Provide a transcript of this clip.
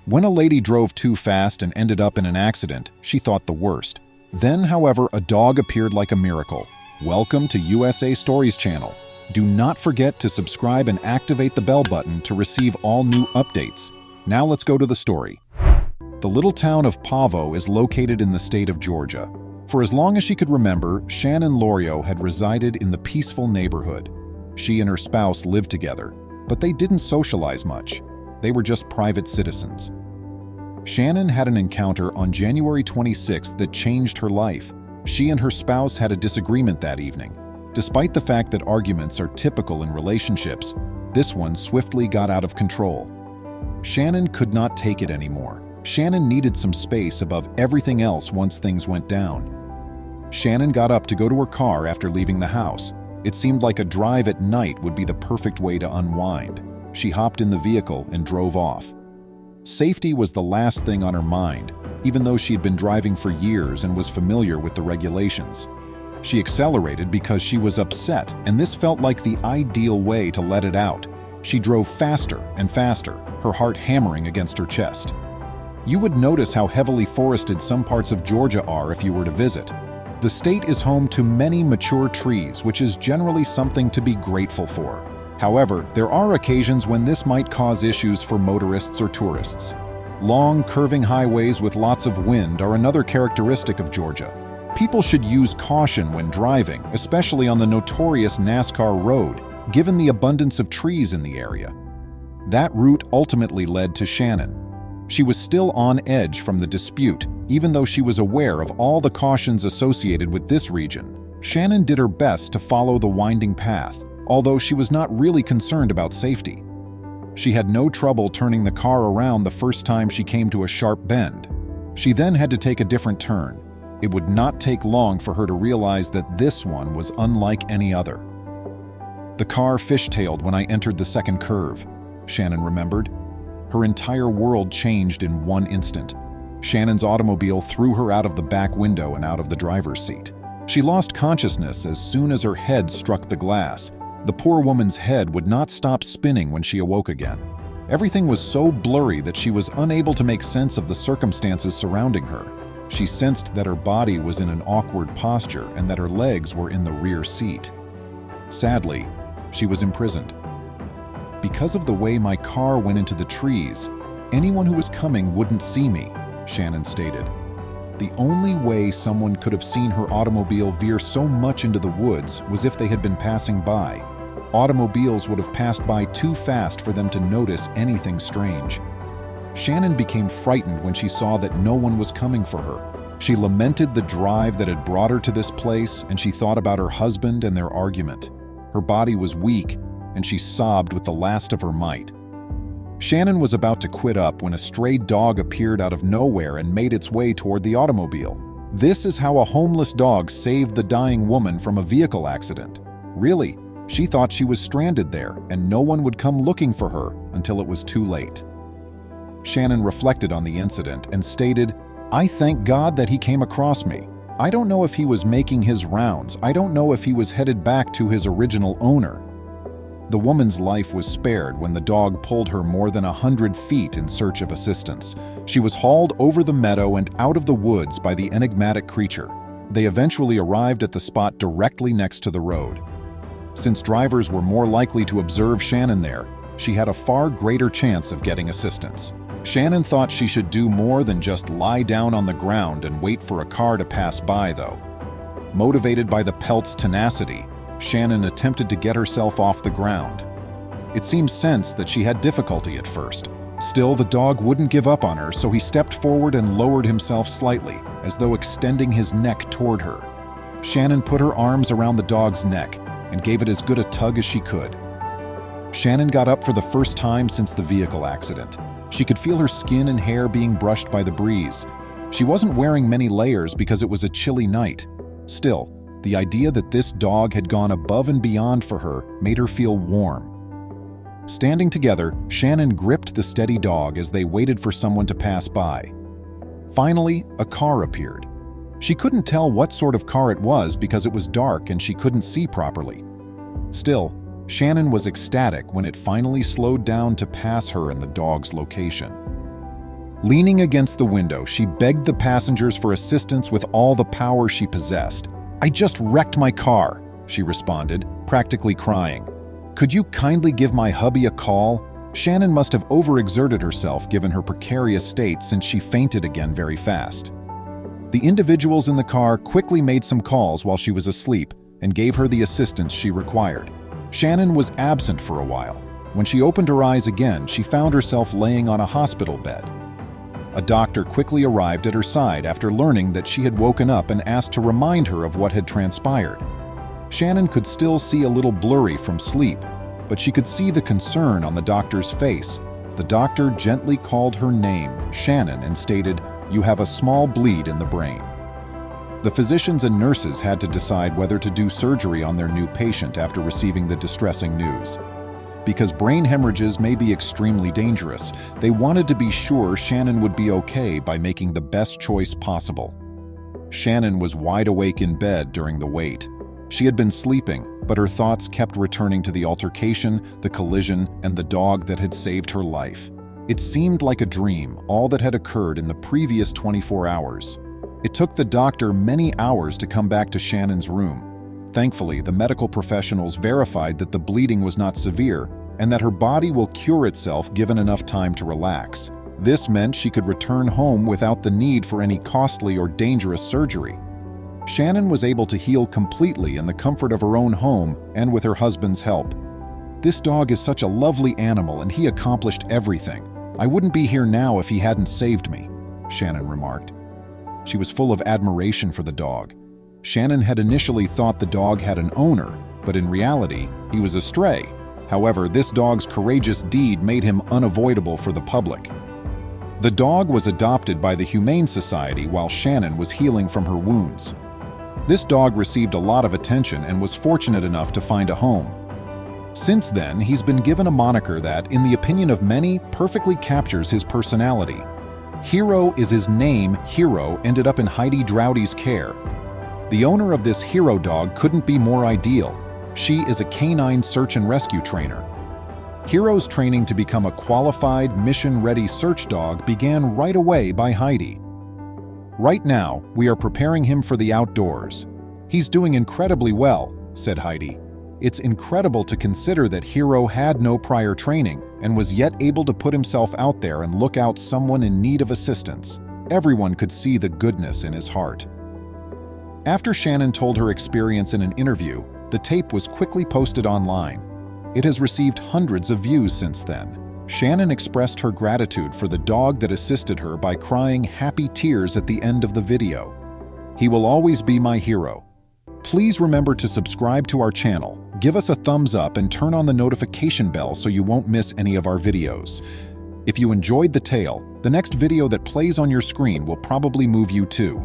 When a lady drove too fast and ended up in an accident, she thought the worst. Then, however, a dog appeared like a miracle. Welcome to USA Stories channel. Do not forget to subscribe and activate the bell button to receive all new updates. Now let's go to the story. The little town of Pavo is located in the state of Georgia. For as long as she could remember, Shannon Lorio had resided in the peaceful neighborhood. She and her spouse lived together, but they didn't socialize much. They were just private citizens. Shannon had an encounter on January 26th that changed her life. She and her spouse had a disagreement that evening. Despite the fact that arguments are typical in relationships, this one swiftly got out of control. Shannon could not take it anymore. Shannon needed some space above everything else once things went down. Shannon got up to go to her car after leaving the house. It seemed like a drive at night would be the perfect way to unwind. She hopped in the vehicle and drove off. Safety was the last thing on her mind, even though she had been driving for years and was familiar with the regulations. She accelerated because she was upset, and this felt like the ideal way to let it out. She drove faster and faster, her heart hammering against her chest. You would notice how heavily forested some parts of Georgia are if you were to visit. The state is home to many mature trees, which is generally something to be grateful for. However, there are occasions when this might cause issues for motorists or tourists. Long, curving highways with lots of wind are another characteristic of Georgia. People should use caution when driving, especially on the notorious NASCAR road, given the abundance of trees in the area. That route ultimately led to Shannon. She was still on edge from the dispute, even though she was aware of all the cautions associated with this region. Shannon did her best to follow the winding path, although she was not really concerned about safety. She had no trouble turning the car around the first time she came to a sharp bend. She then had to take a different turn. It would not take long for her to realize that this one was unlike any other. The car fishtailed when I entered the second curve, Shannon remembered. Her entire world changed in one instant. Shannon's automobile threw her out of the back window and out of the driver's seat. She lost consciousness as soon as her head struck the glass. The poor woman's head would not stop spinning when she awoke again. Everything was so blurry that she was unable to make sense of the circumstances surrounding her. She sensed that her body was in an awkward posture and that her legs were in the rear seat. Sadly, she was imprisoned. Because of the way my car went into the trees, anyone who was coming wouldn't see me, Shannon stated. The only way someone could have seen her automobile veer so much into the woods was if they had been passing by. Automobiles would have passed by too fast for them to notice anything strange. Shannon became frightened when she saw that no one was coming for her. She lamented the drive that had brought her to this place, and she thought about her husband and their argument. Her body was weak, and she sobbed with the last of her might. Shannon was about to quit up when a stray dog appeared out of nowhere and made its way toward the automobile. This is how a homeless dog saved the dying woman from a vehicle accident. Really, she thought she was stranded there and no one would come looking for her until it was too late. Shannon reflected on the incident and stated, "I thank God that he came across me. I don't know if he was making his rounds. I don't know if he was headed back to his original owner." The woman's life was spared when the dog pulled her more than 100 feet in search of assistance. She was hauled over the meadow and out of the woods by the enigmatic creature. They eventually arrived at the spot directly next to the road. Since drivers were more likely to observe Shannon there, she had a far greater chance of getting assistance. Shannon thought she should do more than just lie down on the ground and wait for a car to pass by, though. Motivated by the pelt's tenacity, Shannon attempted to get herself off the ground. It seemed sense that she had difficulty at first. Still, the dog wouldn't give up on her, so he stepped forward and lowered himself slightly, as though extending his neck toward her. Shannon put her arms around the dog's neck and gave it as good a tug as she could. Shannon got up for the first time since the vehicle accident. She could feel her skin and hair being brushed by the breeze. She wasn't wearing many layers because it was a chilly night. Still, the idea that this dog had gone above and beyond for her made her feel warm. Standing together, Shannon gripped the steady dog as they waited for someone to pass by. Finally, a car appeared. She couldn't tell what sort of car it was because it was dark and she couldn't see properly. Still, Shannon was ecstatic when it finally slowed down to pass her in the dog's location. Leaning against the window, she begged the passengers for assistance with all the power she possessed. "I just wrecked my car," she responded, practically crying. "Could you kindly give my hubby a call?" Shannon must have overexerted herself given her precarious state, since she fainted again very fast. The individuals in the car quickly made some calls while she was asleep and gave her the assistance she required. Shannon was absent for a while. When she opened her eyes again, she found herself laying on a hospital bed. A doctor quickly arrived at her side after learning that she had woken up and asked to remind her of what had transpired. Shannon could still see a little blurry from sleep, but she could see the concern on the doctor's face. The doctor gently called her name, Shannon, and stated, "You have a small bleed in the brain." The physicians and nurses had to decide whether to do surgery on their new patient after receiving the distressing news. Because brain hemorrhages may be extremely dangerous, they wanted to be sure Shannon would be okay by making the best choice possible. Shannon was wide awake in bed during the wait. She had been sleeping, but her thoughts kept returning to the altercation, the collision, and the dog that had saved her life. It seemed like a dream, all that had occurred in the previous 24 hours. It took the doctor many hours to come back to Shannon's room. Thankfully, the medical professionals verified that the bleeding was not severe and that her body will cure itself given enough time to relax. This meant she could return home without the need for any costly or dangerous surgery. Shannon was able to heal completely in the comfort of her own home and with her husband's help. "This dog is such a lovely animal and he accomplished everything. I wouldn't be here now if he hadn't saved me," Shannon remarked. She was full of admiration for the dog. Shannon had initially thought the dog had an owner, but in reality, he was a stray. However, this dog's courageous deed made him unavoidable for the public. The dog was adopted by the Humane Society while Shannon was healing from her wounds. This dog received a lot of attention and was fortunate enough to find a home. Since then, he's been given a moniker that, in the opinion of many, perfectly captures his personality. Hero is his name. Hero ended up in Heidi Drowdy's care. The owner of this hero dog couldn't be more ideal. She is a canine search and rescue trainer. Hero's training to become a qualified, mission-ready search dog began right away by Heidi. "Right now, we are preparing him for the outdoors. He's doing incredibly well," said Heidi. "It's incredible to consider that Hero had no prior training and was yet able to put himself out there and look out someone in need of assistance. Everyone could see the goodness in his heart." After Shannon told her experience in an interview, the tape was quickly posted online. It has received hundreds of views since then. Shannon expressed her gratitude for the dog that assisted her by crying happy tears at the end of the video. "He will always be my hero." Please remember to subscribe to our channel, give us a thumbs up, and turn on the notification bell so you won't miss any of our videos. If you enjoyed the tale, the next video that plays on your screen will probably move you too.